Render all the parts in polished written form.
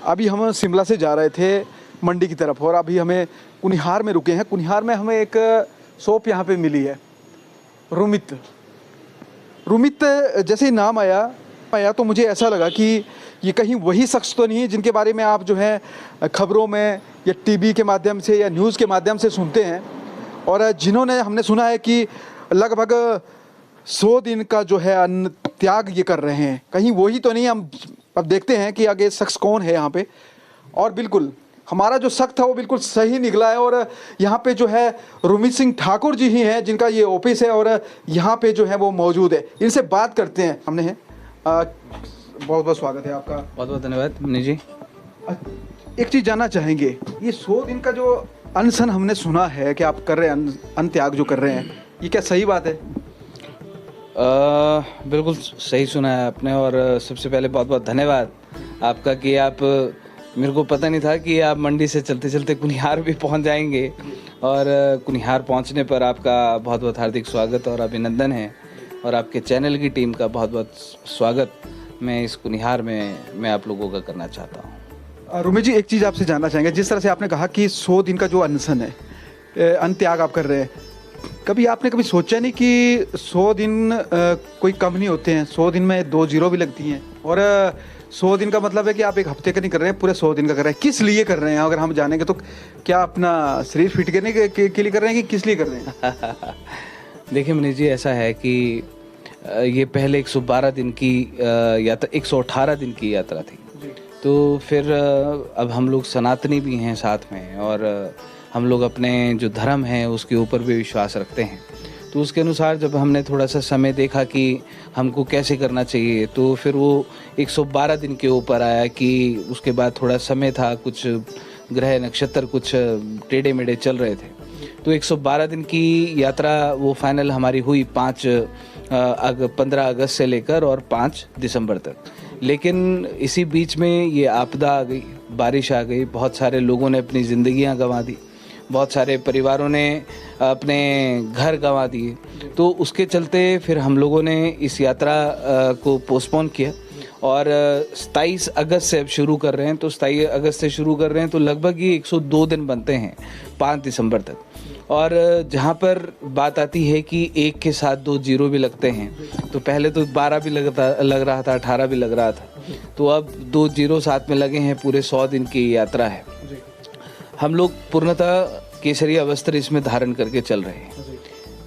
अभी हम शिमला से जा रहे थे मंडी की तरफ और अभी हमें कुनिहार में रुके हैं। कुनिहार में हमें एक शॉप यहाँ पे मिली है, रुमित। रुमित जैसे ही नाम आया तो मुझे ऐसा लगा कि ये कहीं वही शख्स तो नहीं है जिनके बारे में आप जो है खबरों में या टीवी के माध्यम से या न्यूज़ के माध्यम से सुनते हैं, और जिन्होंने हमने सुना है कि लगभग 100 दिन का जो है अन्न त्याग ये कर रहे हैं। कहीं वही तो नहीं। हम अब देखते हैं कि आगे शख्स कौन है यहाँ पे। और बिल्कुल हमारा जो शक था वो बिल्कुल सही निकला है। और यहाँ पे जो है रुमित सिंह ठाकुर जी ही हैं जिनका ये ऑफिस है और यहाँ पे जो है वो मौजूद है। इनसे बात करते हैं। हमने है बहुत बहुत स्वागत है आपका। बहुत बहुत धन्यवाद मनीष जी। एक चीज़ जानना चाहेंगे, ये 100 दिन का जो अनशन हमने सुना है कि आप कर रहे हैं, अन्न त्याग जो कर रहे हैं, ये क्या सही बात है? बिल्कुल सही सुना है आपने। और सबसे पहले बहुत बहुत धन्यवाद आपका कि आप, मेरे को पता नहीं था कि आप मंडी से चलते चलते कुनिहार भी पहुंच जाएंगे। और कुनिहार पहुंचने पर आपका बहुत बहुत हार्दिक स्वागत और अभिनंदन है, और आपके चैनल की टीम का बहुत बहुत स्वागत मैं इस कुनिहार में मैं आप लोगों का करना चाहता हूँ। रुमित जी, एक चीज़ आपसे जानना चाहेंगे, जिस तरह से आपने कहा कि 100 दिन का जो अनशन है, अन्न त्याग आप कर रहे हैं, कभी आपने कभी सोचा नहीं कि 100 दिन कोई कम नहीं होते हैं? 100 दिन में 2 जीरो भी लगती हैं। और 100 दिन का मतलब है कि आप एक हफ्ते का नहीं कर रहे हैं, पूरे 100 दिन का कर रहे हैं। किस लिए कर रहे हैं? अगर हम जानेंगे तो क्या अपना शरीर फिट करने के लिए कर रहे हैं कि किस लिए कर रहे हैं? देखिए मनीष जी, ऐसा है कि ये पहले 112 दिन की यात्रा, 118 दिन की यात्रा थी। तो फिर अब हम लोग सनातनी भी हैं साथ में, और हम लोग अपने जो धर्म है उसके ऊपर भी विश्वास रखते हैं। तो उसके अनुसार जब हमने थोड़ा सा समय देखा कि हमको कैसे करना चाहिए, तो फिर वो 112 दिन के ऊपर आया कि उसके बाद थोड़ा समय था, कुछ ग्रह नक्षत्र कुछ टेढ़े मेढ़े चल रहे थे। तो 112 दिन की यात्रा वो फाइनल हमारी हुई 15 अगस्त से लेकर और 5 दिसंबर तक। लेकिन इसी बीच में ये आपदा आ गई, बारिश आ गई, बहुत सारे लोगों ने अपनी ज़िंदगियां गंवा दी, बहुत सारे परिवारों ने अपने घर गंवा दिए। तो उसके चलते फिर हम लोगों ने इस यात्रा को पोस्टपोन किया और 27 अगस्त से अब शुरू कर रहे हैं। तो 27 अगस्त से शुरू कर रहे हैं तो लगभग ये 102 दिन बनते हैं 5 दिसंबर तक। और जहाँ पर बात आती है कि एक के साथ 2 जीरो भी लगते हैं, तो पहले तो 12 भी लग रहा था, 18 भी लग रहा था, तो अब 2 जीरो साथ में लगे हैं। पूरे 100 दिन की यात्रा है। हम लोग पूर्णतः केसरिया वस्त्र इसमें धारण करके चल रहे हैं,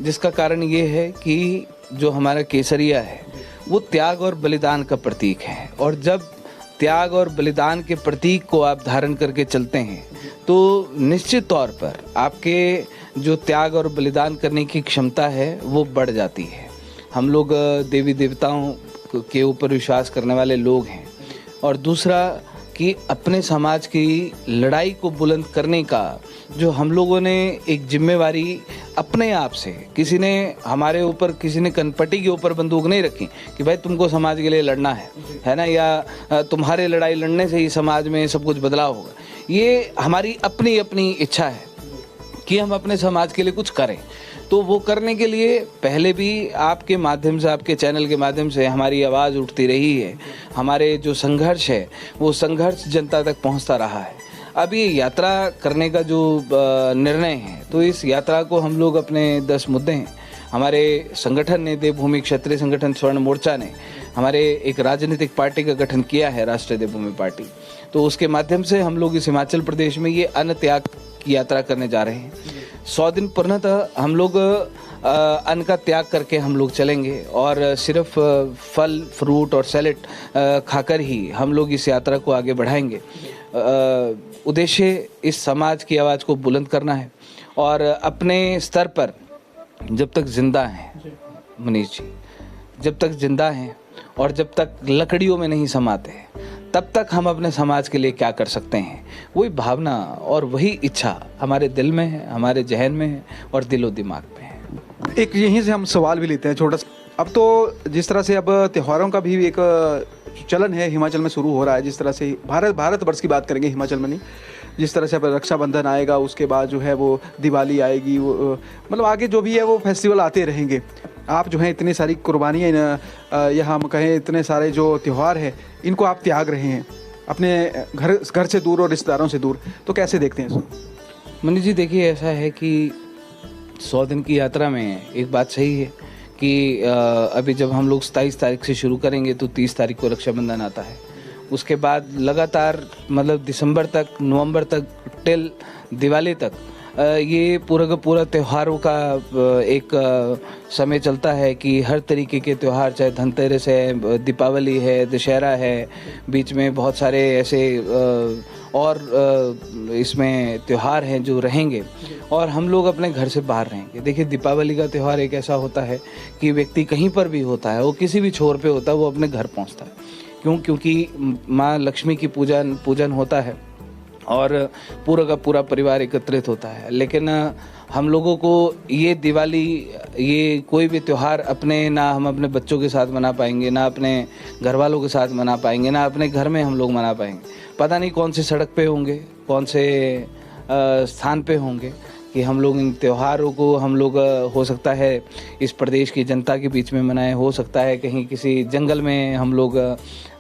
जिसका कारण ये है कि जो हमारा केसरिया है वो त्याग और बलिदान का प्रतीक है। और जब त्याग और बलिदान के प्रतीक को आप धारण करके चलते हैं तो निश्चित तौर पर आपके जो त्याग और बलिदान करने की क्षमता है वो बढ़ जाती है। हम लोग देवी देवताओं के ऊपर विश्वास करने वाले लोग हैं। और दूसरा कि अपने समाज की लड़ाई को बुलंद करने का जो हम लोगों ने एक जिम्मेवारी अपने आप से, किसी ने हमारे ऊपर, किसी ने कनपट्टी के ऊपर बंदूक नहीं रखी कि भाई तुमको समाज के लिए लड़ना है ना, या तुम्हारे लड़ाई लड़ने से ही समाज में सब कुछ बदलाव होगा। ये हमारी अपनी अपनी इच्छा है कि हम अपने समाज के लिए कुछ करें। तो वो करने के लिए पहले भी आपके माध्यम से, आपके चैनल के माध्यम से हमारी आवाज़ उठती रही है। हमारे जो संघर्ष है वो संघर्ष जनता तक पहुंचता रहा है। अब ये यात्रा करने का जो निर्णय है, तो इस यात्रा को हम लोग अपने 10 मुद्दे हैं, हमारे संगठन ने, देवभूमि क्षत्रिय संगठन स्वर्ण मोर्चा ने हमारे एक राजनीतिक पार्टी का गठन किया है, राष्ट्रीय देवभूमि पार्टी। तो उसके माध्यम से हम लोग इस हिमाचल प्रदेश में ये अन्न त्याग की यात्रा करने जा रहे हैं। 100 दिन पूर्णतः हम लोग अन्न का त्याग करके हम लोग चलेंगे और सिर्फ फल, फ्रूट और सैलेड खाकर ही हम लोग इस यात्रा को आगे बढ़ाएंगे। उद्देश्य इस समाज की आवाज़ को बुलंद करना है और अपने स्तर पर जब तक जिंदा हैं मनीष जी, जब तक जिंदा हैं और जब तक लकड़ियों में नहीं समाते तब तक हम अपने समाज के लिए क्या कर सकते हैं, वही भावना और वही इच्छा हमारे दिल में है, हमारे जहन में है और दिलो दिमाग में है। एक यहीं से हम सवाल भी लेते हैं छोटा सा। अब तो जिस तरह से अब त्योहारों का भी एक चलन है हिमाचल में शुरू हो रहा है, जिस तरह से भारतवर्ष की बात करेंगे, हिमाचल में नहीं, जिस तरह से अब रक्षाबंधन आएगा, उसके बाद जो है वो दिवाली आएगी, वो मतलब आगे जो भी है वो फेस्टिवल आते रहेंगे। आप जो है इतनी सारी कुर्बानियाँ या हम कहें इतने सारे जो त्यौहार है इनको आप त्याग रहे हैं, अपने घर से दूर और रिश्तेदारों से दूर, तो कैसे देखते हैं इसको? मनीष जी देखिए, ऐसा है कि 100 दिन की यात्रा में एक बात सही है कि अभी जब हम लोग 27 तारीख से शुरू करेंगे तो 30 तारीख को रक्षाबंधन आता है। उसके बाद लगातार मतलब दिसंबर तक, नवंबर तक, टिल दिवाली तक ये पूरा का पूरा त्योहारों का एक समय चलता है कि हर तरीके के त्यौहार, चाहे धनतेरस है, दीपावली है, दशहरा है, बीच में बहुत सारे ऐसे और इसमें त्यौहार हैं जो रहेंगे और हम लोग अपने घर से बाहर रहेंगे। देखिए, दीपावली का त्यौहार एक ऐसा होता है कि व्यक्ति कहीं पर भी होता है, वो किसी भी छोर पे होता है, वो अपने घर पहुंचता है। क्योंकि माँ लक्ष्मी की पूजन होता है और पूरा का पूरा परिवार एकत्रित होता है। लेकिन हम लोगों को ये दिवाली, ये कोई भी त्यौहार ना हम अपने बच्चों के साथ मना पाएंगे, ना अपने घर वालों के साथ मना पाएंगे, ना अपने घर में हम लोग मना पाएंगे। पता नहीं कौन से सड़क पे होंगे, कौन से स्थान पे होंगे कि हम लोग इन त्योहारों को हम लोग हो सकता है इस प्रदेश की जनता के बीच में मनाएं, हो सकता है कहीं किसी जंगल में हम लोग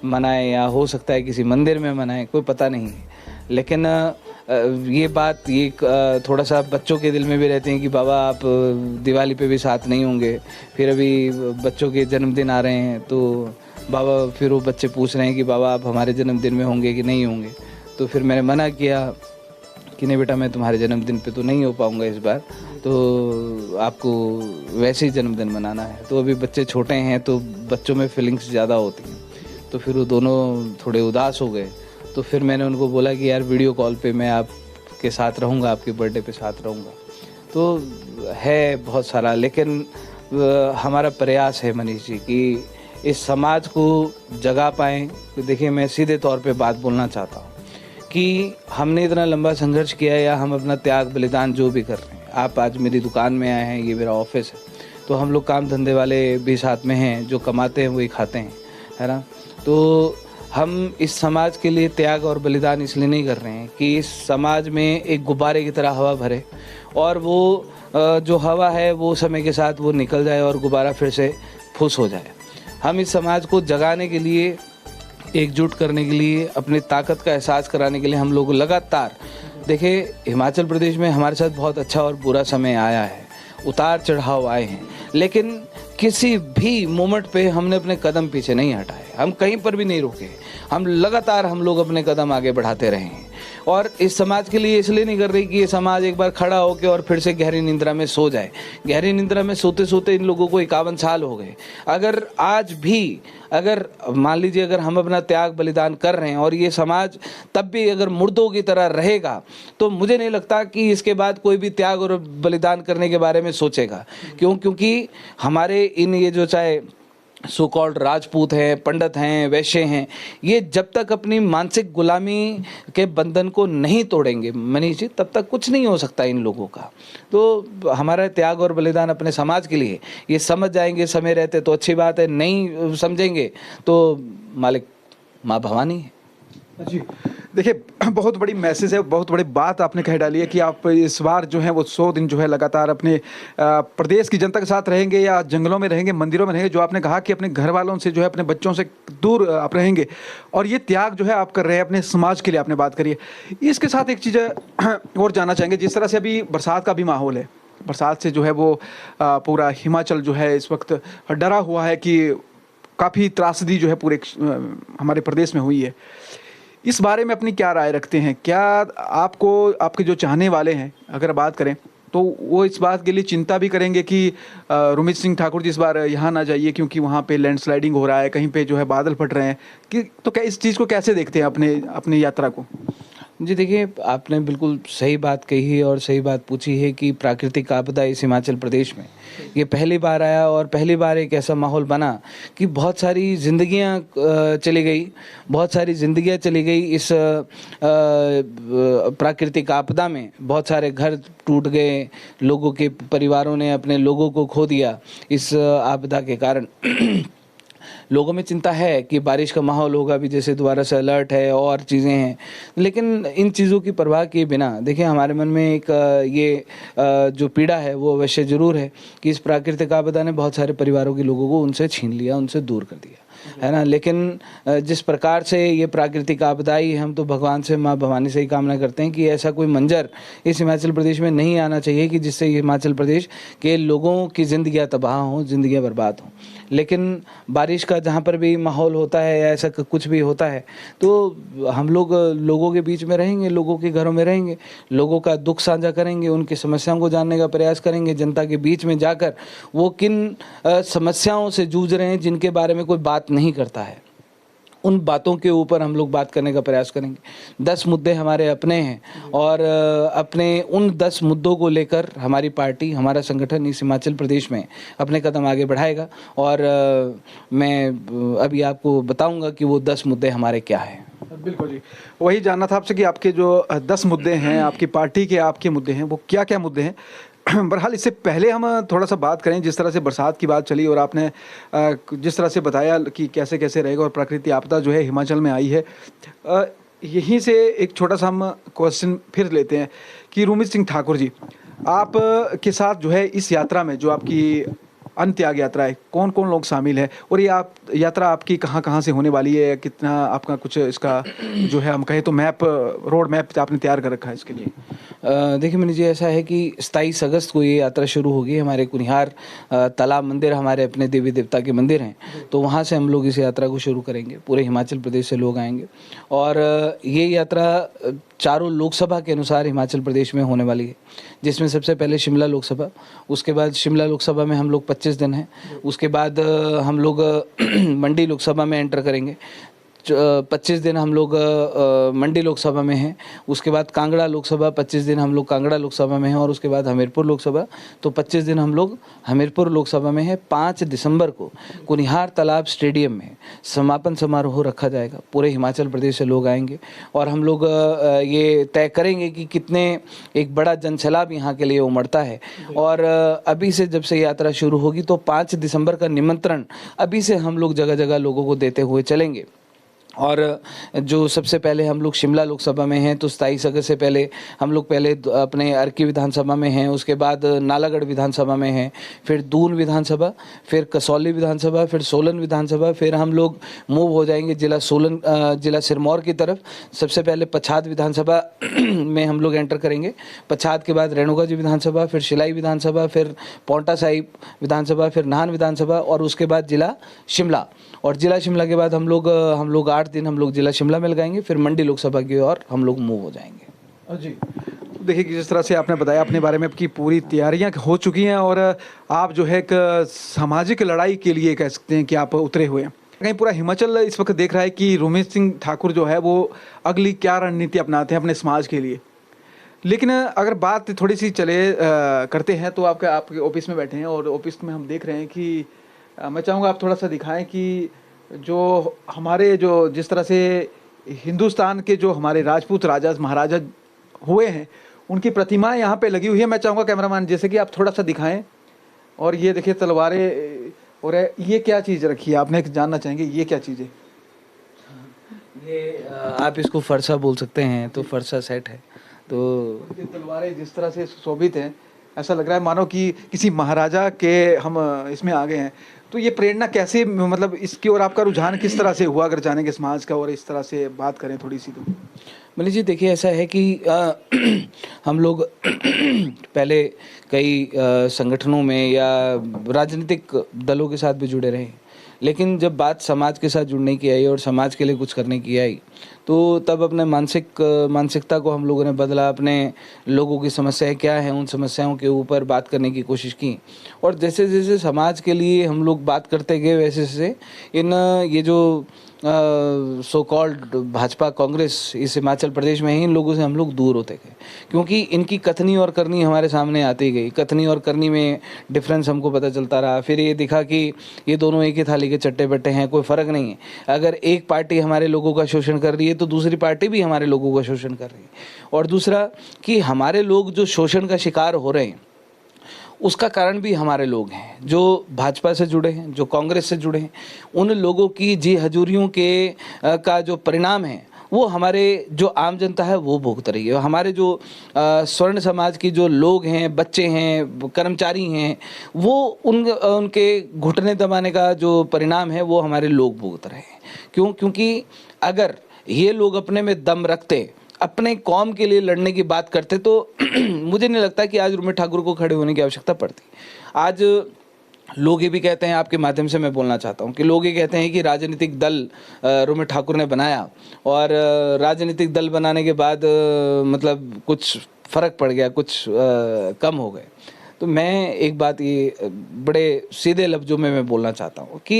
मनाएं, या हो सकता है किसी मंदिर में मनाएं, कोई पता नहीं है। लेकिन ये बात थोड़ा सा बच्चों के दिल में भी रहते हैं कि बाबा आप दिवाली पे भी साथ नहीं होंगे। फिर अभी बच्चों के जन्मदिन आ रहे हैं तो बाबा, फिर वो बच्चे पूछ रहे हैं कि बाबा आप हमारे जन्मदिन में होंगे कि नहीं होंगे। तो फिर मैंने मना किया कि नहीं बेटा, मैं तुम्हारे जन्मदिन पे तो नहीं हो पाऊँगा इस बार, तो आपको वैसे ही जन्मदिन मनाना है। तो अभी बच्चे छोटे हैं तो बच्चों में फीलिंग्स ज़्यादा होती हैं, तो फिर वो दोनों थोड़े उदास हो गए। तो फिर मैंने उनको बोला कि यार वीडियो कॉल पे मैं आपके साथ रहूँगा, आपके बर्थडे पे साथ रहूँगा। तो है बहुत सारा, लेकिन हमारा प्रयास है मनीष जी कि इस समाज को जगा पाएँ। देखिए, मैं सीधे तौर पे बात बोलना चाहता हूँ कि हमने इतना लंबा संघर्ष किया, या हम अपना त्याग बलिदान जो भी कर रहे हैं, आप आज मेरी दुकान में आए हैं, ये मेरा ऑफिस है, तो हम लोग काम धंधे वाले भी साथ में हैं, जो कमाते हैं वही खाते हैं, है ना। तो हम इस समाज के लिए त्याग और बलिदान इसलिए नहीं कर रहे हैं कि इस समाज में एक गुब्बारे की तरह हवा भरे और वो जो हवा है वो समय के साथ वो निकल जाए और गुब्बारा फिर से फुस हो जाए। हम इस समाज को जगाने के लिए, एकजुट करने के लिए, अपनी ताकत का एहसास कराने के लिए हम लोग लगातार, देखिए हिमाचल प्रदेश में हमारे साथ बहुत अच्छा और बुरा समय आया है, उतार चढ़ाव आए हैं, लेकिन किसी भी मोमेंट पे हमने अपने कदम पीछे नहीं हटाए, हम कहीं पर भी नहीं रुके। हम लगातार हम लोग अपने कदम आगे बढ़ाते रहे हैं और इस समाज के लिए इसलिए नहीं कर रही कि ये समाज एक बार खड़ा होकर और फिर से गहरी निंद्रा में सो जाए। गहरी निंद्रा में सोते सोते इन लोगों को 51 साल हो गए। अगर आज भी, अगर मान लीजिए अगर हम अपना त्याग बलिदान कर रहे हैं और ये समाज तब भी अगर मुर्दों की तरह रहेगा, तो मुझे नहीं लगता कि इसके बाद कोई भी त्याग और बलिदान करने के बारे में सोचेगा। क्योंकि हमारे इन ये जो चाहे सो कॉल्ड राजपूत हैं, पंडित हैं, वैश्य हैं, ये जब तक अपनी मानसिक गुलामी के बंधन को नहीं तोड़ेंगे मनीष जी, तब तक कुछ नहीं हो सकता इन लोगों का। तो हमारा त्याग और बलिदान अपने समाज के लिए, ये समझ जाएंगे समय रहते तो अच्छी बात है, नहीं समझेंगे तो मालिक माँ भवानी है। जी देखिए, बहुत बड़ी मैसेज है, बहुत बड़ी बात आपने कह डाली है कि आप इस बार जो है वो 100 दिन जो है लगातार अपने प्रदेश की जनता के साथ रहेंगे, या जंगलों में रहेंगे, मंदिरों में रहेंगे, जो आपने कहा कि अपने घर वालों से जो है, अपने बच्चों से दूर आप रहेंगे, और ये त्याग जो है आप कर रहे हैं अपने समाज के लिए, आपने बात करी है। इसके साथ एक चीज़ और जानना चाहेंगे, जिस तरह से अभी बरसात का भी माहौल है, बरसात से जो है वो पूरा हिमाचल जो है इस वक्त डरा हुआ है कि काफ़ी त्रासदी जो है पूरे हमारे प्रदेश में हुई है। इस बारे में अपनी क्या राय रखते हैं? क्या आपको, आपके जो चाहने वाले हैं अगर बात करें, तो वो इस बात के लिए चिंता भी करेंगे कि रुमित सिंह ठाकुर जी इस बार यहाँ ना जाइए क्योंकि वहाँ पे लैंडस्लाइडिंग हो रहा है, कहीं पे जो है बादल फट रहे हैं, कि तो क्या इस चीज़ को कैसे देखते हैं अपनी यात्रा को? जी देखिए, आपने बिल्कुल सही बात कही है और सही बात पूछी है कि प्राकृतिक आपदा इस हिमाचल प्रदेश में ये पहली बार आया और पहली बार एक ऐसा माहौल बना कि बहुत सारी जिंदगियां चली गई, बहुत सारी जिंदगियां चली गई इस प्राकृतिक आपदा में। बहुत सारे घर टूट गए, लोगों के परिवारों ने अपने लोगों को खो दिया इस आपदा के कारण। लोगों में चिंता है कि बारिश का माहौल होगा भी, जैसे दोबारा से अलर्ट है और चीज़ें हैं, लेकिन इन चीज़ों की परवाह किए बिना देखिए हमारे मन में एक जो पीड़ा है वो अवश्य ज़रूर है कि इस प्राकृतिक आपदा ने बहुत सारे परिवारों के लोगों को उनसे छीन लिया, उनसे दूर कर दिया। है ना। लेकिन जिस प्रकार से ये प्राकृतिक आपदाई, हम तो भगवान से, माँ भवानी से ही कामना करते हैं कि ऐसा कोई मंजर इस हिमाचल प्रदेश में नहीं आना चाहिए कि जिससे हिमाचल प्रदेश के लोगों की ज़िंदगियाँ तबाह हों, ज़िंदगियाँ बर्बाद हों। लेकिन बारिश का जहाँ पर भी माहौल होता है या ऐसा कुछ भी होता है तो हम लोग लोगों के बीच में रहेंगे, लोगों के घरों में रहेंगे, लोगों का दुख साझा करेंगे, उनकी समस्याओं को जानने का प्रयास करेंगे, जनता के बीच में जाकर वो किन समस्याओं से जूझ रहे हैं जिनके बारे में कोई बात नहीं करता है, उन बातों के ऊपर हम लोग बात करने का प्रयास करेंगे। 10 मुद्दे हमारे अपने हैं और अपने उन 10 मुद्दों को लेकर हमारी पार्टी, हमारा संगठन इस हिमाचल प्रदेश में अपने कदम आगे बढ़ाएगा। और मैं अभी आपको बताऊंगा कि वो 10 मुद्दे हमारे क्या हैं। बिल्कुल जी, वही जानना था आपसे कि आपके जो 10 मुद्दे हैं, आपकी पार्टी के आपके मुद्दे हैं, वो क्या क्या मुद्दे हैं। बहरहाल इससे पहले हम थोड़ा सा बात करें, जिस तरह से बरसात की बात चली और आपने जिस तरह से बताया कि कैसे कैसे रहेगा और प्राकृतिक आपदा जो है हिमाचल में आई है, यहीं से एक छोटा सा हम क्वेश्चन फिर लेते हैं कि रूमित सिंह ठाकुर जी, आप के साथ जो है इस यात्रा में, जो आपकी अंत्ययाग यात्रा है, कौन कौन लोग शामिल है और ये आप यात्रा आपकी कहाँ कहाँ से होने वाली है, कितना आपका कुछ इसका जो है हम कहें तो मैप, रोड मैप आपने तैयार कर रखा है इसके लिए? देखिए मनीष जी, ऐसा है कि 27 अगस्त को ये यात्रा शुरू होगी। हमारे कुनिहार तालाब मंदिर हमारे अपने देवी देवता के मंदिर हैं, तो वहाँ से हम लोग इस यात्रा को शुरू करेंगे। पूरे हिमाचल प्रदेश से लोग आएंगे और ये यात्रा चारों लोकसभा के अनुसार हिमाचल प्रदेश में होने वाली है, जिसमें सबसे पहले शिमला लोकसभा, उसके बाद शिमला लोकसभा में हम लोग 25 दिन हैं, उसके बाद हम लोग मंडी लोकसभा में एंटर करेंगे, 25 दिन हम लोग मंडी लोकसभा में हैं, उसके बाद कांगड़ा लोकसभा 25 दिन हम लोग कांगड़ा लोकसभा में हैं और उसके बाद हमीरपुर लोकसभा, तो 25 दिन हम लोग हमीरपुर लोकसभा में हैं। 5 दिसंबर को कुनिहार तालाब स्टेडियम में समापन समारोह रखा जाएगा। पूरे हिमाचल प्रदेश से लोग आएंगे और हम लोग ये तय करेंगे कि कितने एक बड़ा जनसैलाब यहाँ के लिए उमड़ता है। और अभी से जब से यात्रा शुरू होगी तो 5 दिसंबर का निमंत्रण अभी से हम लोग जगह जगह लोगों को देते हुए चलेंगे। और जो सबसे पहले हम लोग शिमला लोकसभा में हैं, तो 27 अगस्त से पहले हम लोग पहले अपने अर्की विधानसभा में हैं, उसके बाद नालागढ़ विधानसभा में हैं, फिर दून विधानसभा, फिर कसौली विधानसभा, फिर सोलन विधानसभा, फिर हम लोग मूव हो जाएंगे जिला सोलन, जिला सिरमौर की तरफ। सबसे पहले पच्छाद विधानसभा में हम लोग एंटर करेंगे, पच्छाद के बाद रेणुका जी विधानसभा, फिर शिलाई विधानसभा, फिर पौंटा साहिब विधानसभा, फिर नाहन विधानसभा और उसके बाद जिला शिमला। और जिला शिमला के बाद हम लोग 8 दिन हम लोग जिला शिमला में लगाएंगे, फिर मंडी लोकसभा की ओर हम लोग मूव हो जाएंगे। जी, देखिए कि जिस तरह से आपने बताया अपने बारे में, आपकी पूरी तैयारियां हो चुकी हैं और आप जो है एक सामाजिक लड़ाई के लिए कह सकते हैं कि आप उतरे हुए हैं। कहीं पूरा हिमाचल इस वक्त देख रहा है कि रूमित सिंह ठाकुर जो है वो अगली क्या रणनीति अपनाते हैं अपने समाज के लिए। लेकिन अगर बात थोड़ी सी चले करते हैं तो आपके ऑफिस में बैठे हैं और ऑफिस में हम देख रहे हैं कि मैं चाहूँगा आप थोड़ा सा दिखाएं कि जो हमारे जो जिस तरह से हिंदुस्तान के जो हमारे राजपूत राजा महाराजा हुए हैं उनकी प्रतिमाएं यहाँ पे लगी हुई है। मैं चाहूँगा कैमरामैन जैसे कि आप थोड़ा सा दिखाएं। और ये देखिए तलवारें, और ये क्या चीज़ रखी है, आपने जानना चाहेंगे ये क्या चीज़ है? ये आप इसको फरसा बोल सकते हैं, तो फरसा सेट है। तो तलवारें जिस तरह से सुशोभित हैं, ऐसा लग रहा है मानो कि किसी महाराजा के हम इसमें आ गए हैं। तो ये प्रेरणा कैसे, मतलब इसकी और आपका रुझान किस तरह से हुआ, अगर जाने के समाज का और इस तरह से बात करें थोड़ी सी? तो मनीष जी देखिए, ऐसा है कि हम लोग पहले कई संगठनों में या राजनीतिक दलों के साथ भी जुड़े रहे, लेकिन जब बात समाज के साथ जुड़ने की आई और समाज के लिए कुछ करने की आई, तो तब अपने मानसिकता को हम लोगों ने बदला। अपने लोगों की समस्याएं क्या हैं, उन समस्याओं के ऊपर बात करने की कोशिश की। और जैसे जैसे समाज के लिए हम लोग बात करते गए, वैसे वैसे ये जो सो कॉल्ड भाजपा कांग्रेस इस हिमाचल प्रदेश में है, इन लोगों से हम लोग दूर होते गए, क्योंकि इनकी कथनी और करनी हमारे सामने आती गई। कथनी और करनी में डिफरेंस हमको पता चलता रहा। फिर ये दिखा कि ये दोनों एक ही थाली के चट्टे बट्टे हैं, कोई फ़र्क नहीं है। अगर एक पार्टी हमारे लोगों का शोषण कर रही है तो दूसरी पार्टी भी हमारे लोगों का शोषण कर रही है। और दूसरा कि हमारे लोग जो शोषण का शिकार हो रहे हैं उसका कारण भी हमारे लोग हैं, जो भाजपा से जुड़े हैं, जो कांग्रेस से जुड़े हैं। उन लोगों की जी हजूरियों के का जो परिणाम है वो हमारे जो आम जनता है वो भुगत रही है। हमारे जो स्वर्ण समाज की जो लोग हैं, बच्चे हैं, कर्मचारी हैं, वो उनके घुटने दबाने का जो परिणाम है वो हमारे लोग भुगत रहे हैं। क्यों? क्योंकि अगर ये लोग अपने में दम रखते, अपने कौम के लिए लड़ने की बात करते, तो मुझे नहीं लगता कि आज रोमित ठाकुर को खड़े होने की आवश्यकता पड़ती। आज लोग ये भी कहते हैं, आपके माध्यम से मैं बोलना चाहता हूँ कि लोग ये कहते हैं कि राजनीतिक दल रोमित ठाकुर ने बनाया और राजनीतिक दल बनाने के बाद मतलब कुछ फर्क पड़ गया, कुछ कम हो गए। तो मैं एक बात ये बड़े सीधे लफ्जों में मैं बोलना चाहता हूँ कि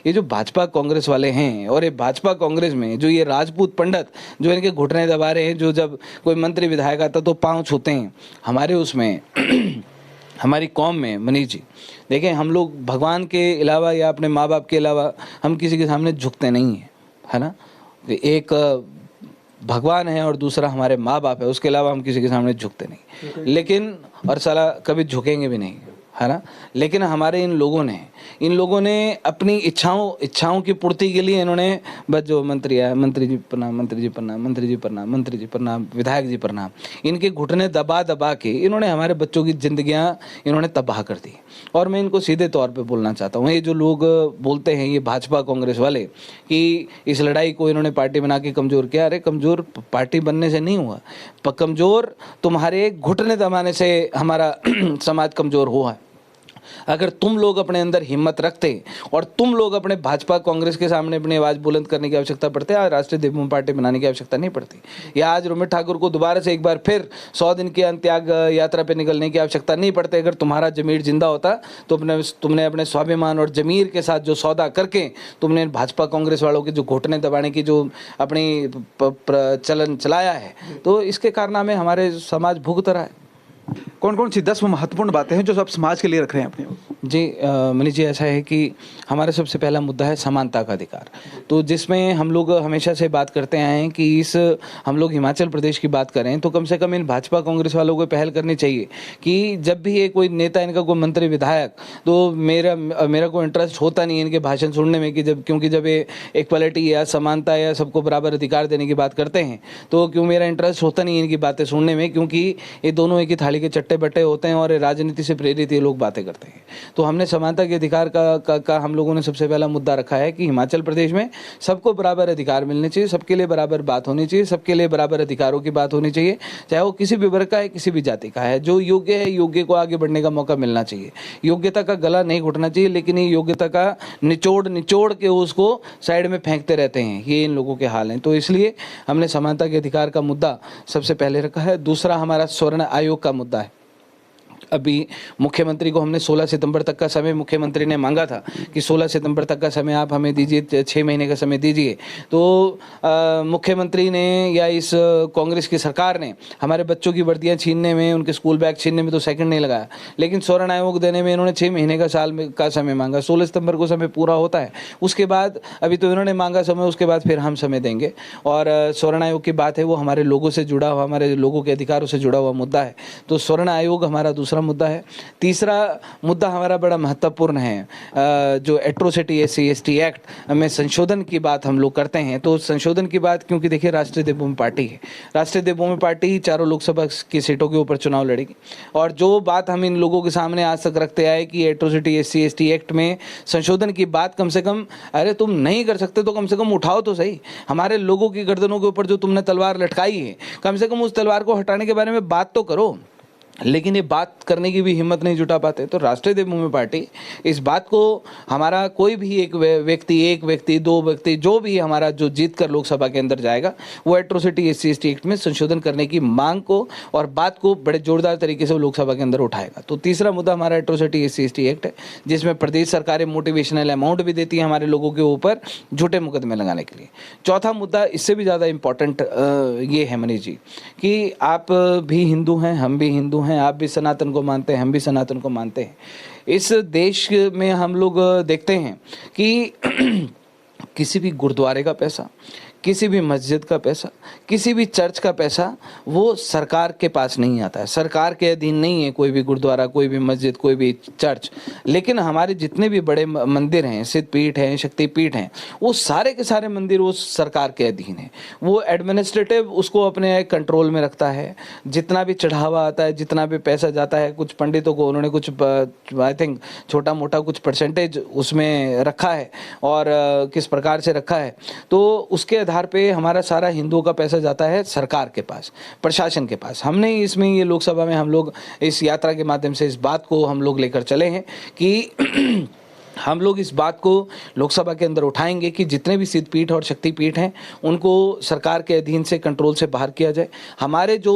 ये जो भाजपा कांग्रेस वाले हैं और ये भाजपा कांग्रेस में जो ये राजपूत पंडित जो इनके घुटने दबा रहे हैं, जो जब कोई मंत्री विधायक आता तो पाँव छूते हैं, हमारे उसमें हमारी कौम में मनीष जी देखें, हम लोग भगवान के अलावा या अपने माँ बाप के अलावा हम किसी के सामने झुकते नहीं हैं, है ना। एक भगवान है और दूसरा हमारे माँ बाप है, उसके अलावा हम किसी के सामने झुकते नहीं, लेकिन और साला कभी झुकेंगे भी नहीं, है ना। लेकिन हमारे इन लोगों ने अपनी इच्छाओं की पूर्ति के लिए इन्होंने बस जो मंत्री आया, मंत्री जी प्रणाम, मंत्री जी प्रणाम, मंत्री जी प्रणाम, मंत्री जी प्रणाम, विधायक जी प्रणाम, इनके घुटने दबा दबा के इन्होंने हमारे बच्चों की जिंदगियां इन्होंने तबाह कर दी। और मैं इनको सीधे तौर पे बोलना चाहता हूँ, ये जो लोग बोलते हैं ये भाजपा कांग्रेस वाले कि इस लड़ाई को इन्होंने पार्टी बना के कमज़ोर किया, अरे कमज़ोर पार्टी बनने से नहीं हुआ, कमज़ोर तुम्हारे घुटने दबाने से हमारा समाज कमज़ोर हुआ है। अगर तुम लोग अपने अंदर हिम्मत रखते और तुम लोग अपने भाजपा कांग्रेस के सामने अपनी आवाज़ बुलंद करने की आवश्यकता पड़ती, आज राष्ट्रीय देवभूमि पार्टी बनाने की आवश्यकता नहीं पड़ती, या आज रोमित ठाकुर को दोबारा से एक बार फिर 100 दिन की अंत्याग यात्रा पे निकलने की आवश्यकता नहीं पड़ती। अगर तुम्हारा जमीर जिंदा होता तो तुमने अपने स्वाभिमान और जमीर के साथ जो सौदा करके तुमने भाजपा कांग्रेस वालों के जो घुटने दबाने की जो अपनी चलन चलाया है, तो इसके कारनामे हमारे समाज भुगत रहा है। कौन कौन सी 10 महत्वपूर्ण बातें हैं जो आप समाज के लिए रख रहे हैं अपने? जी मनीष जी, ऐसा है कि हमारा सबसे पहला मुद्दा है समानता का अधिकार, तो जिसमें हम लोग हमेशा से बात करते आए हैं कि हम लोग हिमाचल प्रदेश की बात करें तो कम से कम इन भाजपा कांग्रेस वालों को पहल करनी चाहिए कि जब भी ये कोई नेता, इनका कोई मंत्री विधायक, तो मेरा कोई इंटरेस्ट होता नहीं है इनके भाषण सुनने में, कि क्योंकि जब ये इक्वलिटी या समानता या सबको बराबर अधिकार देने की बात करते हैं तो क्यों मेरा इंटरेस्ट होता नहीं है इनकी बातें सुनने में, क्योंकि ये दोनों एक ही थाली के चट्टे बट्टे होते हैं और राजनीति से प्रेरित ये लोग बातें करते हैं। तो हमने समानता के अधिकार का हम लोगों ने सबसे पहला मुद्दा रखा है कि हिमाचल प्रदेश में सबको बराबर अधिकार मिलने चाहिए, सबके लिए बराबर बात होनी चाहिए, सबके लिए बराबर अधिकारों की बात होनी चाहिए, चाहे वो किसी भी वर्ग का है, किसी भी जाति का है। जो योग्य है, योग्य को आगे बढ़ने का मौका मिलना चाहिए, योग्यता का गला नहीं घुटना चाहिए, लेकिन ये योग्यता का निचोड़ के उसको साइड में फेंकते रहते हैं, ये इन लोगों के हाल हैं। तो इसलिए हमने समानता के अधिकार का मुद्दा सबसे पहले रखा है। दूसरा हमारा स्वर्ण आयोग का मुद्दा है। अभी मुख्यमंत्री को हमने 16 सितंबर तक का समय, मुख्यमंत्री ने मांगा था कि 16 सितंबर तक का समय आप हमें दीजिए, 6 महीने का समय दीजिए। तो मुख्यमंत्री ने या इस कांग्रेस की सरकार ने हमारे बच्चों की वर्दियां छीनने में, उनके स्कूल बैग छीनने में तो सेकंड नहीं लगाया, लेकिन स्वर्ण आयोग देने में इन्होंने 6 महीने का का समय मांगा। 16 सितंबर को समय पूरा होता है, उसके बाद अभी तो इन्होंने मांगा समय, उसके बाद फिर हम समय देंगे। और स्वर्ण आयोग की बात है वो हमारे लोगों से जुड़ा हुआ, हमारे लोगों के अधिकारों से जुड़ा हुआ मुद्दा है, तो स्वर्ण आयोग हमारा दूसरा मुद्दा है। तीसरा मुद्दा हमारा बड़ा महत्वपूर्ण है, जो एट्रोसिटी SC/ST एक्ट में संशोधन की बात हम लोग करते हैं। तो संशोधन की बात, क्योंकि देखिए राष्ट्रीय देवभूमि पार्टी है, राष्ट्रीय देवभूमि पार्टी चारों लोकसभा की सीटों के ऊपर चुनाव लड़ेगी, और जो बात हम इन लोगों के सामने आज तक रखते आए कि एट्रोसिटी SC/ST एक्ट में संशोधन की बात, कम से कम अरे तुम नहीं कर सकते तो कम से कम उठाओ तो सही। हमारे लोगों की गर्दनों के ऊपर जो तुमने तलवार लटकाई है, कम से कम उस तलवार को हटाने के बारे में बात तो करो, लेकिन ये बात करने की भी हिम्मत नहीं जुटा पाते। तो राष्ट्रीय देवभूमि पार्टी इस बात को, हमारा कोई भी एक व्यक्ति 2 व्यक्ति जो भी हमारा जो जीत कर लोकसभा के अंदर जाएगा, वो एट्रोसिटी SC/ST एक्ट में संशोधन करने की मांग को और बात को बड़े जोरदार तरीके से लोकसभा के अंदर उठाएगा। तो तीसरा मुद्दा हमारा एट्रोसिटी SC/ST एक्ट है, जिसमें प्रदेश सरकारें मोटिवेशनल अमाउंट भी देती है हमारे लोगों के ऊपर झूठे मुकदमे लगाने के लिए। चौथा मुद्दा इससे भी ज़्यादा इम्पोर्टेंट ये है मनीष जी कि आप भी हिंदू हैं, हम भी हिंदू हैं, आप भी सनातन को मानते हैं, हम भी सनातन को मानते हैं। इस देश में हम लोग देखते हैं कि किसी भी गुरुद्वारे का पैसा, किसी भी मस्जिद का पैसा, किसी भी चर्च का पैसा वो सरकार के पास नहीं आता है, सरकार के अधीन नहीं है कोई भी गुरुद्वारा, कोई भी मस्जिद, कोई भी चर्च। लेकिन हमारे जितने भी बड़े मंदिर हैं, सिद्ध पीठ हैं, शक्ति पीठ हैं, वो सारे के सारे मंदिर वो सरकार के अधीन है। वो एडमिनिस्ट्रेटिव उसको अपने कंट्रोल में रखता है। जितना भी चढ़ावा आता है, जितना भी पैसा जाता है, कुछ पंडितों को उन्होंने कुछ आई थिंक छोटा मोटा कुछ परसेंटेज उसमें रखा है, और किस प्रकार से रखा है, तो उसके आधार पे हमारा सारा हिंदुओं का पैसा जाता है सरकार के पास, प्रशासन के पास। हमने इसमें ये लोकसभा में हम लोग इस यात्रा के माध्यम से इस बात को हम लोग लेकर चले हैं कि हम लोग इस बात को लोकसभा के अंदर उठाएंगे कि जितने भी सिद्ध पीठ और शक्ति पीठ हैं उनको सरकार के अधीन से, कंट्रोल से बाहर किया जाए। हमारे जो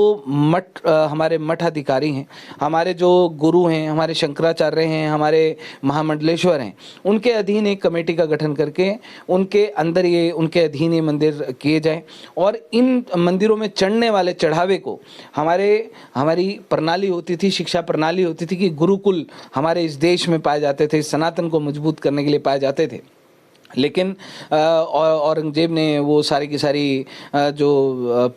हमारे मठ अधिकारी हैं, हमारे जो गुरु हैं, हमारे शंकराचार्य हैं, हमारे महामंडलेश्वर हैं, उनके अधीन एक कमेटी का गठन करके उनके अंदर ये, उनके अधीन ये मंदिर किए जाएं। और इन मंदिरों में चढ़ने वाले चढ़ावे को हमारी प्रणाली होती थी, शिक्षा प्रणाली होती थी कि गुरुकुल हमारे इस देश में पाए जाते थे, सनातन को मजबूत करने के लिए पाए जाते थे। लेकिन औरंगजेब ने वो सारी की सारी जो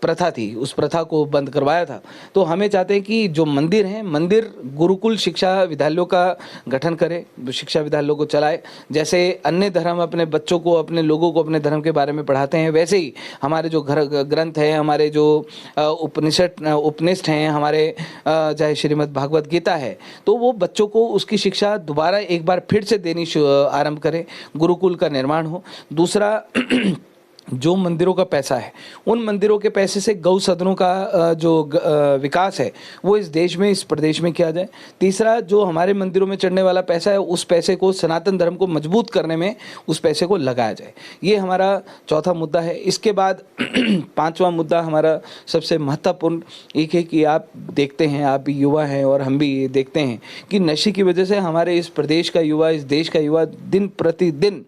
प्रथा थी उस प्रथा को बंद करवाया था। तो हमें चाहते हैं कि जो मंदिर हैं, मंदिर गुरुकुल शिक्षा विद्यालयों का गठन करे, शिक्षा विद्यालयों को चलाए। जैसे अन्य धर्म अपने बच्चों को, अपने लोगों को अपने धर्म के बारे में पढ़ाते हैं, वैसे ही हमारे जो ग्रंथ हैं, हमारे जो उपनिषद हैं, हमारे चाहे श्रीमद् भागवत गीता है, तो वो बच्चों को उसकी शिक्षा दोबारा एक बार फिर से देनी आरंभ करें, गुरुकुल का निर्माण हो। दूसरा जो मंदिरों का पैसा है, उन मंदिरों के पैसे से गौ सदनों का जो विकास है वो इस देश में, इस प्रदेश में किया जाए। तीसरा, जो हमारे मंदिरों में चढ़ने वाला पैसा है, उस पैसे को सनातन धर्म को मजबूत करने में उस पैसे को लगाया जाए। ये हमारा चौथा मुद्दा है। इसके बाद पांचवा मुद्दा हमारा सबसे महत्वपूर्ण एक है कि आप देखते हैं, आप भी युवा हैं और हम भी ये देखते हैं कि नशे की वजह से हमारे इस प्रदेश का युवा, इस देश का युवा दिन प्रतिदिन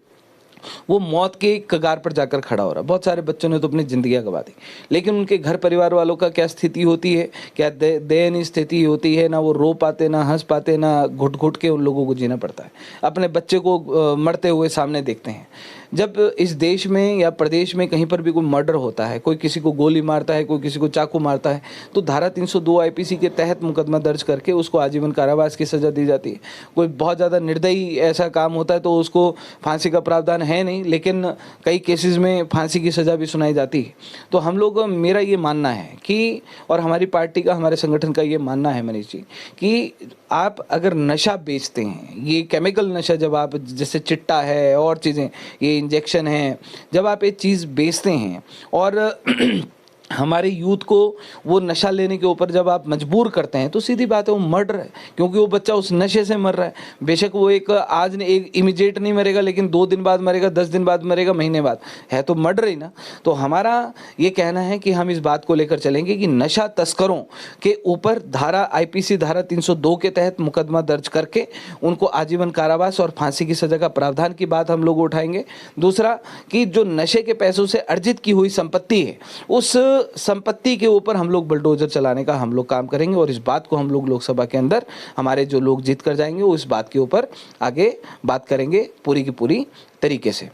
वो मौत के कगार पर जाकर खड़ा हो रहा है। बहुत सारे बच्चों ने तो अपनी जिंदगियां गंवा दी, लेकिन उनके घर परिवार वालों का क्या स्थिति होती है, क्या दयनीय स्थिति होती है। ना वो रो पाते, ना हंस पाते, ना घुट घुट के उन लोगों को जीना पड़ता है। अपने बच्चे को मरते हुए सामने देखते हैं। जब इस देश में या प्रदेश में कहीं पर भी कोई मर्डर होता है, कोई किसी को गोली मारता है, कोई किसी को चाकू मारता है, तो धारा 302 आईपीसी के तहत मुकदमा दर्ज करके उसको आजीवन कारावास की सजा दी जाती है। कोई बहुत ज़्यादा निर्दयी ऐसा काम होता है तो उसको फांसी का प्रावधान है नहीं, लेकिन कई केसेस में फांसी की सजा भी सुनाई जाती है। तो हम लोग, मेरा ये मानना है कि, और हमारी पार्टी का, हमारे संगठन का ये मानना है मनीष जी, कि आप अगर नशा बेचते हैं, ये केमिकल नशा, जब आप, जैसे चिट्टा है और चीज़ें, ये इंजेक्शन है, जब आप ये चीज़ बेचते हैं और हमारे यूथ को वो नशा लेने के ऊपर जब आप मजबूर करते हैं, तो सीधी बात है वो मर्डर है, क्योंकि वो बच्चा उस नशे से मर रहा है। बेशक वो एक आज ने एक इमीडिएट नहीं मरेगा, लेकिन 2 दिन बाद मरेगा, 10 दिन बाद मरेगा, महीने बाद, है तो मर्डर ही ना। तो हमारा ये कहना है कि हम इस बात को लेकर चलेंगे कि नशा तस्करों के ऊपर धारा आईपीसी धारा 302 के तहत मुकदमा दर्ज करके उनको आजीवन कारावास और फांसी की सजा का प्रावधान की बात हम लोग उठाएंगे। दूसरा, कि जो नशे के पैसों से अर्जित की हुई संपत्ति है, उस संपत्ति के ऊपर हम लोग बुलडोजर चलाने का हम लोग काम करेंगे, और इस बात को हम लोग लोकसभा के अंदर, हमारे जो लोग जीत कर जाएंगे वो इस बात के ऊपर आगे बात करेंगे पूरी की पूरी तरीके से।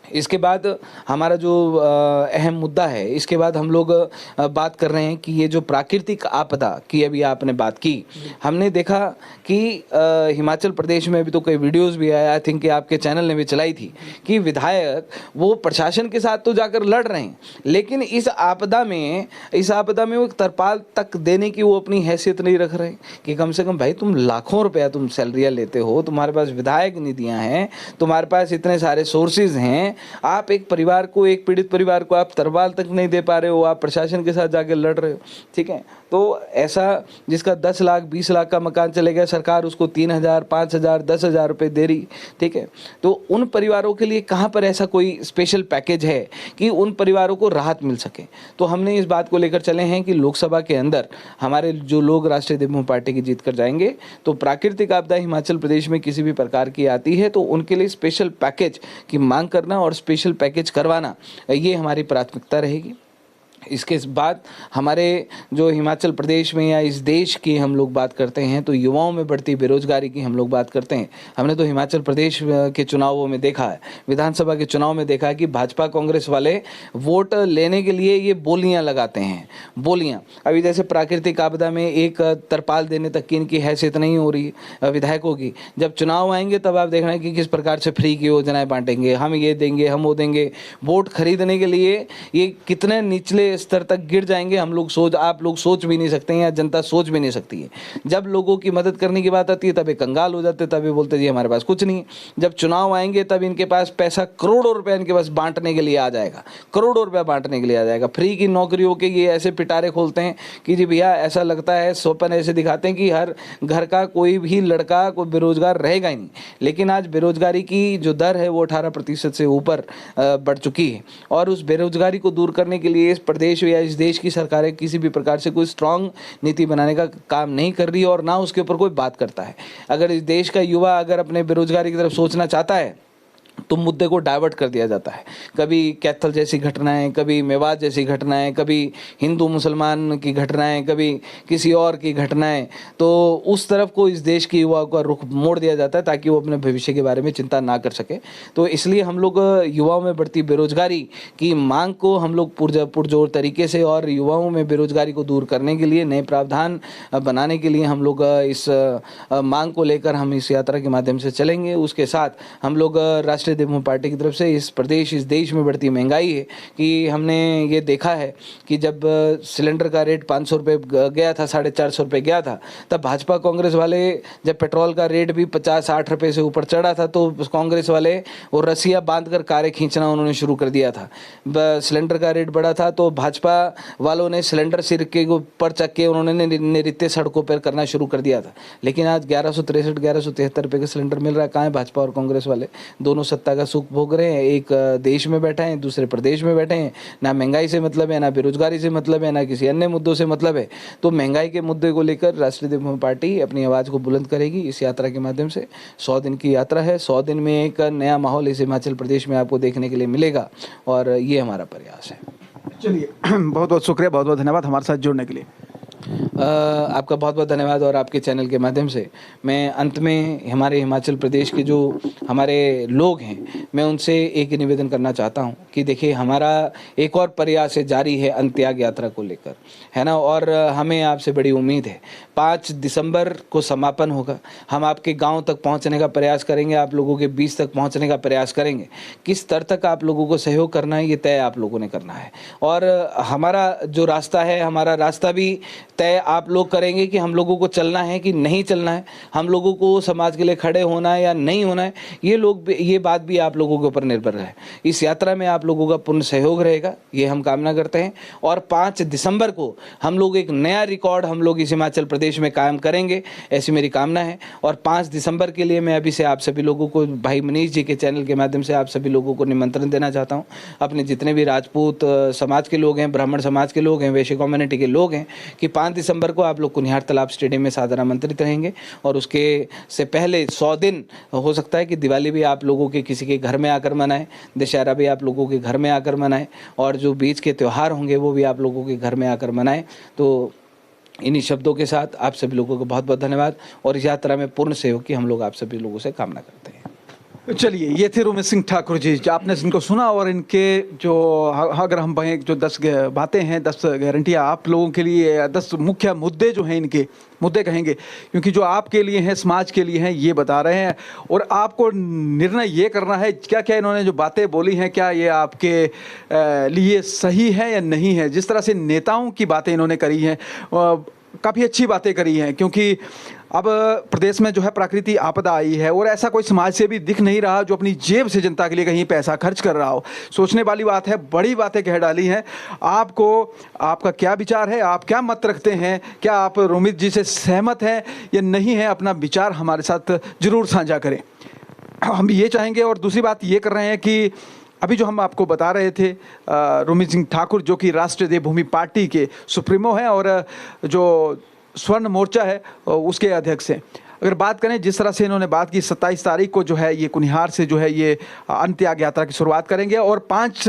इसके बाद हमारा जो अहम मुद्दा है, इसके बाद हम लोग बात कर रहे हैं कि ये जो प्राकृतिक आपदा की अभी आपने बात की, हमने देखा कि हिमाचल प्रदेश में अभी तो कई वीडियोस भी आया, आई थिंक कि आपके चैनल ने भी चलाई थी, कि विधायक वो प्रशासन के साथ तो जाकर लड़ रहे हैं, लेकिन इस आपदा में वो एक तरपाल तक देने की वो अपनी हैसियत नहीं रख रहे कि कम से कम भाई तुम लाखों रुपया तुम सैलरियाँ लेते हो, तुम्हारे पास विधायक निधियाँ हैं, तुम्हारे पास इतने सारे सोर्सेज हैं, आप एक परिवार को, एक पीड़ित परिवार को आप तरपाल तक नहीं दे पा रहे हो, आप प्रशासन के साथ जाके लड़ रहे हो। ठीक है, तो ऐसा जिसका 10 लाख 20 लाख का मकान चले गया, सरकार उसको 3,000 5,000 10,000 रुपये दे रही। ठीक है, तो उन परिवारों के लिए कहाँ पर ऐसा कोई स्पेशल पैकेज है कि उन परिवारों को राहत मिल सके। तो हमने इस बात को लेकर चले हैं कि लोकसभा के अंदर हमारे जो लोग राष्ट्रीय देवभूमि पार्टी की जीत कर जाएंगे, तो प्राकृतिक आपदा हिमाचल प्रदेश में किसी भी प्रकार की आती है तो उनके लिए स्पेशल पैकेज की मांग करना और स्पेशल पैकेज करवाना, ये हमारी प्राथमिकता रहेगी। इसके बाद हमारे जो हिमाचल प्रदेश में या इस देश की हम लोग बात करते हैं तो युवाओं में बढ़ती बेरोजगारी की हम लोग बात करते हैं। हमने तो हिमाचल प्रदेश के चुनावों में देखा है, विधानसभा के चुनाव में देखा है कि भाजपा कांग्रेस वाले वोट लेने के लिए ये बोलियां लगाते हैं, बोलियां। अभी जैसे प्राकृतिक आपदा में एक तरपाल देने तक की इनकी हैसियत नहीं हो रही विधायकों की। जब चुनाव आएंगे तब आप देखना कि किस प्रकार से फ्री की योजनाएं बांटेंगे, हम ये देंगे, हम वो देंगे। वोट खरीदने के लिए ये कितने निचले स्तर तक गिर जाएंगे आप लोग सोच भी नहीं सकते हैं, या जनता सोच भी नहीं सकती है। जब लोगों की मदद करने की बात आती है तब ये कंगाल हो जाते, तब ये बोलते जी हमारे पास कुछ नहीं। जब चुनाव आएंगे तब इनके पास पैसा करोड़ों रुपया इनके पास बांटने के लिए आ जाएगा, करोड़ों रुपया बांटने के लिए आ जाएगा। फ्री की नौकरियों के ये ऐसे पिटारे खोलते हैं कि जी भैया ऐसा लगता है, स्वप्न ऐसे दिखाते हैं कि हर घर का कोई भी लड़का कोई बेरोजगार रहेगा ही नहीं। लेकिन आज बेरोजगारी की जो दर है वो 18% से ऊपर बढ़ चुकी है, और उस बेरोजगारी को दूर करने के लिए इस प्रदेश या इस देश की सरकारें किसी भी प्रकार से कोई स्ट्रांग नीति बनाने का काम नहीं कर रही, और ना उसके ऊपर कोई बात करता है। अगर इस देश का युवा अगर अपने बेरोजगारी की तरफ सोचना चाहता है तो मुद्दे को डाइवर्ट कर दिया जाता है। कभी कैथल जैसी घटनाएं, कभी मेवात जैसी घटनाएं, कभी हिंदू मुसलमान की घटनाएं, कभी किसी और की घटनाएं, तो उस तरफ को इस देश के युवाओं का रुख मोड़ दिया जाता है ताकि वो अपने भविष्य के बारे में चिंता ना कर सके। तो इसलिए हम लोग युवाओं में बढ़ती बेरोजगारी की मांग को हम लोग पुरजोर तरीके से, और युवाओं में बेरोजगारी को दूर करने के लिए नए प्रावधान बनाने के लिए हम लोग इस मांग को लेकर हम इस यात्रा के माध्यम से चलेंगे। उसके साथ हम लोग राष्ट्रीय देवभूमि पार्टी की तरफ से इस देश में बढ़ती महंगाई है कि हमने ये देखा है कि जब सिलेंडर का रेट 500 रुपये गया था, 450 रुपये गया था, तब भाजपा कांग्रेस वाले जब पेट्रोल का रेट भी 50-60 रुपये से ऊपर चढ़ा था तो कांग्रेस वाले वो रस्सियाँ बांधकर कारें खींचना उन्होंने शुरू कर दिया था। सिलेंडर का रेट बढ़ा था तो भाजपा वालों ने सिलेंडर सिर के ऊपर चक के उन्होंने नृत्य सड़कों पर करना शुरू कर दिया था। लेकिन आज 1163-1173 रुपये का सिलेंडर मिल रहा है। कहाँ है भाजपा और कांग्रेस वाले? दोनों सत्ता का सुख भोग रहे हैं, एक देश में बैठे हैं, दूसरे प्रदेश में बैठे हैं। ना महंगाई से मतलब है, ना बेरोजगारी से मतलब है, ना किसी अन्य मुद्दों से मतलब है। तो महंगाई के मुद्दे को लेकर राष्ट्रीय देवभूमि पार्टी अपनी आवाज़ को बुलंद करेगी इस यात्रा के माध्यम से। 100 दिन की यात्रा है, 100 दिन में एक नया माहौल इस हिमाचल प्रदेश में आपको देखने के लिए मिलेगा, और ये हमारा प्रयास है। चलिए, बहुत बहुत शुक्रिया, बहुत बहुत धन्यवाद हमारे साथ जुड़ने के लिए। आपका बहुत बहुत धन्यवाद। और आपके चैनल के माध्यम से मैं अंत में हमारे हिमाचल प्रदेश के जो हमारे लोग हैं, मैं उनसे एक निवेदन करना चाहता हूं कि देखिए, हमारा एक और प्रयास जारी है अंत्याग यात्रा को लेकर, है ना, और हमें आपसे बड़ी उम्मीद है। 5 दिसंबर को समापन होगा। हम आपके गांव तक पहुंचने का प्रयास करेंगे, आप लोगों के बीच तक पहुंचने का प्रयास करेंगे। किस स्तर तक आप लोगों को सहयोग करना है ये तय आप लोगों ने करना है, और हमारा जो रास्ता है, हमारा रास्ता भी तय आप लोग करेंगे कि हम लोगों को चलना है कि नहीं चलना है, हम लोगों को समाज के लिए खड़े होना है या नहीं होना है। ये बात भी आप लोगों के ऊपर निर्भर है। इस यात्रा में आप लोगों का पूर्ण सहयोग रहेगा, ये हम कामना करते हैं। और 5 दिसंबर को हम लोग एक नया रिकॉर्ड हम लोग इस हिमाचल प्रदेश में कायम करेंगे, ऐसी मेरी कामना है। और 5 दिसंबर के लिए मैं अभी से आप सभी लोगों को, भाई मनीष जी के चैनल के माध्यम से आप सभी लोगों को निमंत्रण देना चाहता हूँ। अपने जितने भी राजपूत समाज के लोग हैं, ब्राह्मण समाज के लोग हैं, वैश्य कम्युनिटी के लोग हैं, कि 5 दिसंबर को आप लोग कुनिहार तालाब स्टेडियम में सादर आमंत्रित रहेंगे। और उसके से पहले 100 दिन हो सकता है कि दिवाली भी आप लोगों के किसी के घर में आकर मनाएं, दशहरा भी आप लोगों के घर में आकर मनाएं, और जो बीच के त्यौहार होंगे वो भी आप लोगों के घर में आकर मनाएं। तो इन्हीं शब्दों के साथ आप सभी लोगों को बहुत बहुत धन्यवाद, और इस यात्रा में पूर्ण सहयोग की हम लोग आप सभी लोगों से कामना करते हैं। चलिए, ये थे रोमित सिंह ठाकुर जी। आपने इनको सुना, और इनके जो, अगर हम कहें, जो 10 बातें हैं, 10 गारंटियाँ आप लोगों के लिए, 10 मुख्य मुद्दे जो हैं, इनके मुद्दे कहेंगे, क्योंकि जो आपके लिए हैं, समाज के लिए हैं, ये बता रहे हैं। और आपको निर्णय ये करना है क्या क्या इन्होंने जो बातें बोली हैं, क्या ये आपके लिए सही है या नहीं है। जिस तरह से नेताओं की बातें इन्होंने करी हैं, काफ़ी अच्छी बातें करी हैं, क्योंकि अब प्रदेश में जो है प्राकृतिक आपदा आई है, और ऐसा कोई समाज से भी दिख नहीं रहा जो अपनी जेब से जनता के लिए कहीं पैसा खर्च कर रहा हो। सोचने वाली बात है, बड़ी बातें कह डाली हैं। आपका क्या विचार है, आप क्या मत रखते हैं, क्या आप रोमित जी से सहमत हैं या नहीं हैं? अपना विचार हमारे साथ जरूर साझा करें, हम ये चाहेंगे। और दूसरी बात ये कर रहे हैं कि अभी जो हम आपको बता रहे थे, रोमित सिंह ठाकुर जो कि राष्ट्रीय देवभूमि पार्टी के सुप्रीमो हैं, और जो स्वर्ण मोर्चा है उसके अध्यक्ष हैं। अगर बात करें, जिस तरह से इन्होंने बात की, 27 तारीख को जो है ये कुनिहार से जो है ये अंत्याग यात्रा की शुरुआत करेंगे, और 5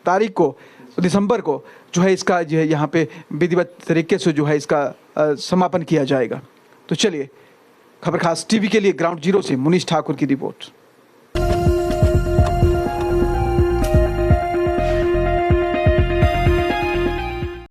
तारीख को दिसंबर को जो है इसका जो है यहाँ पे विधिवत तरीके से जो है इसका समापन किया जाएगा। तो चलिए, खबर खास टीवी के लिए ग्राउंड जीरो से मुनीश ठाकुर की रिपोर्ट।